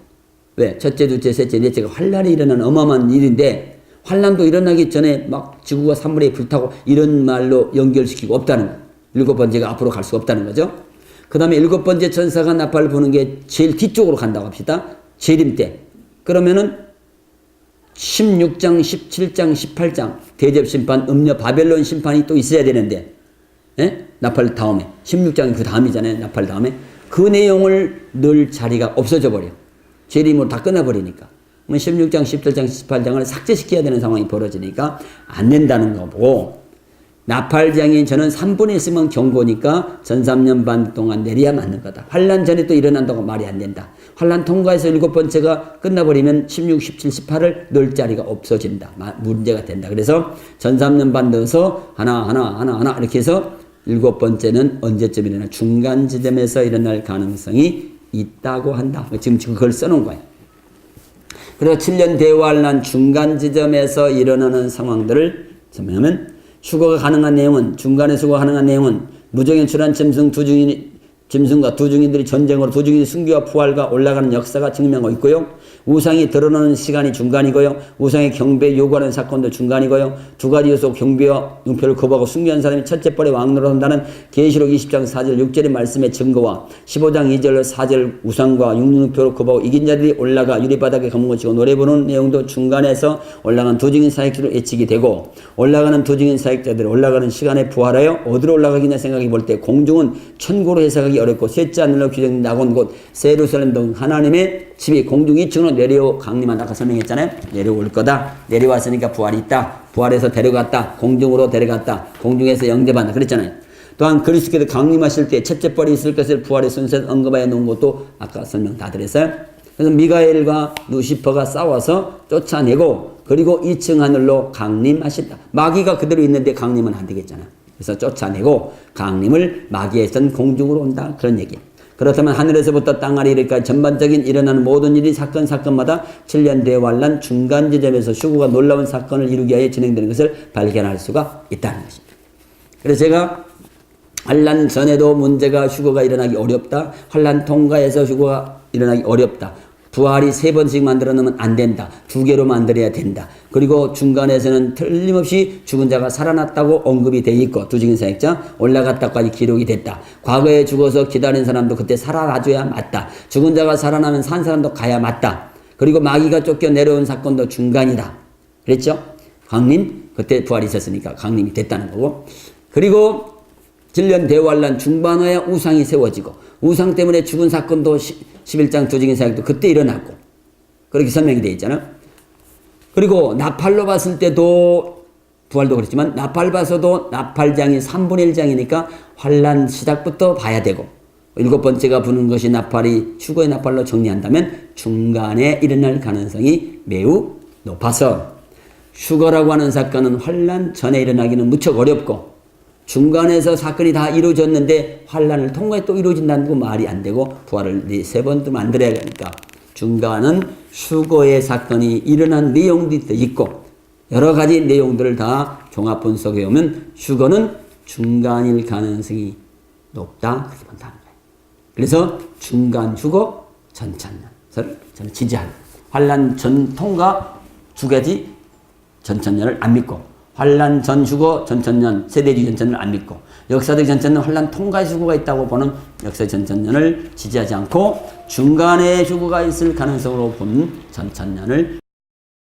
왜? 첫째, 둘째, 셋째, 넷째가 환란이 일어나는 어마어마한 일인데 환란도 일어나기 전에 막 지구가 산물에 불타고 이런 말로 연결시키고 없다는 거예요. 일곱 번째가 앞으로 갈 수가 없다는 거죠. 그 다음에 일곱 번째 천사가 나팔을 부는 게 제일 뒤쪽으로 간다고 합시다. 재림 때. 그러면은 16장, 17장, 18장 대접심판, 음녀, 바벨론 심판이 또 있어야 되는데 예? 나팔 다음에 16장이 그 다음이잖아요. 나팔 다음에 그 내용을 넣을 자리가 없어져 버려. 재림으로 다 끝나버리니까 16장, 17장, 18장을 삭제시켜야 되는 상황이 벌어지니까 안 된다는 거고 나팔장이 저는 3분의 1은 경고니까 전 3년 반 동안 내려야 맞는 거다. 환란 전에 또 일어난다고 말이 안 된다. 환란 통과해서 일곱 번째가 끝나버리면 16, 17, 18을 넣을 자리가 없어진다. 문제가 된다. 그래서 전 3년 반 넣어서 하나 이렇게 해서 일곱 번째는 언제쯤 일어나 중간 지점에서 일어날 가능성이 있다고 한다. 지금 그걸 써놓은 거예요. 그래서 7년 대환란 중간 지점에서 일어나는 상황들을 설명하면 휴거가 가능한 내용은 중간에 휴거가 가능한 내용은 무정의 출한 짐승과 두 증인들이 전쟁으로 두 증인의 순교와 부활과 올라가는 역사가 증명하고 있고요. 우상이 드러나는 시간이 중간이고요. 우상의 경배 요구하는 사건도 중간이고요. 두 가지 요소 경배와 융표를 거부하고 순교한 사람이 첫째 뻘에 왕노로 한다는 계시록 20장 4절 6절의 말씀의 증거와 15장 2절 4절 우상과 융표를 거부하고 이긴 자들이 올라가 유리바닥에 검은 치고 노래 부르는 내용도 중간에서 올라간 두 증인 사역자로 예측이 되고 올라가는 두 증인 사역자들이 올라가는 시간에 부활하여 어디로 올라가겠냐 생각해 볼 때 공중은 천국으로 해석하기 어렵고 셋째 하늘로 규정된 낙원 곧 세루살렘 등 하나님의 집이 공중 2층으로 내려 강림한다. 아까 설명했잖아요. 내려올 거다. 내려왔으니까 부활이 있다. 부활해서 데려갔다. 공중으로 데려갔다. 공중에서 영접한다. 그랬잖아요. 또한 그리스도께서 강림하실 때 첫째 뻘이 있을 것을 부활의 순서에 언급하여 놓은 것도 아까 설명 다 드렸어요. 그래서 미가엘과 루시퍼가 싸워서 쫓아내고 그리고 2층 하늘로 강림하신다. 마귀가 그대로 있는데 강림은 안 되겠잖아요. 그래서 쫓아내고 강림을 마귀에선 공중으로 온다. 그런 얘기예요. 그렇다면 하늘에서부터 땅 아래 이르기까지 전반적인 일어나는 모든 일이 사건마다 7년 대환란 중간 지점에서 휴거가 놀라운 사건을 이루기 위해 진행되는 것을 발견할 수가 있다는 것입니다. 그래서 제가 환란 전에도 문제가 휴거가 일어나기 어렵다. 환란 통과해서 휴거가 일어나기 어렵다. 부활이 3번씩 만들어 놓으면 안 된다. 2개로 만들어야 된다. 그리고 중간에서는 틀림없이 죽은 자가 살아났다고 언급이 돼 있고 두 증인 사역자 올라갔다까지 기록이 됐다. 과거에 죽어서 기다린 사람도 그때 살아나줘야 맞다. 죽은 자가 살아나면 산 사람도 가야 맞다. 그리고 마귀가 쫓겨 내려온 사건도 중간이다. 그랬죠? 강림 그때 부활이 있었으니까 강림이 됐다는 거고 그리고 7년 대환란 중반후에 우상이 세워지고 우상 때문에 죽은 사건도 11장 두 증인 사역도 그때 일어났고 그렇게 설명이 되어 있잖아요. 그리고 나팔로 봤을 때도 부활도 그렇지만 나팔 봐서도 나팔장이 3분의 1장이니까 환란 시작부터 봐야 되고 일곱 번째가 부는 것이 나팔이 휴거의 나팔로 정리한다면 중간에 일어날 가능성이 매우 높아서 휴거라고 하는 사건은 환란 전에 일어나기는 무척 어렵고 중간에서 사건이 다 이루어졌는데 환란을 통과해 또 이루어진다는 거 말이 안 되고 부활을 3번도 만들어야 하니까 중간은 휴거의 사건이 일어난 내용도 있고 여러 가지 내용들을 다 종합 분석해 오면 휴거는 중간일 가능성이 높다 그렇게 본다는 거예요. 그래서 중간 휴거 전천년을 저는 지지합니다. 환란 전 통과 2가지 전천년을 안 믿고 환란 전 휴거 전천년 세대주의 전천년을 안 믿고 역사적 전천년 환란 통과의 휴거가 있다고 보는 역사적 전천년을 지지하지 않고 중간에 휴거가 있을 가능성으로 본 전천년을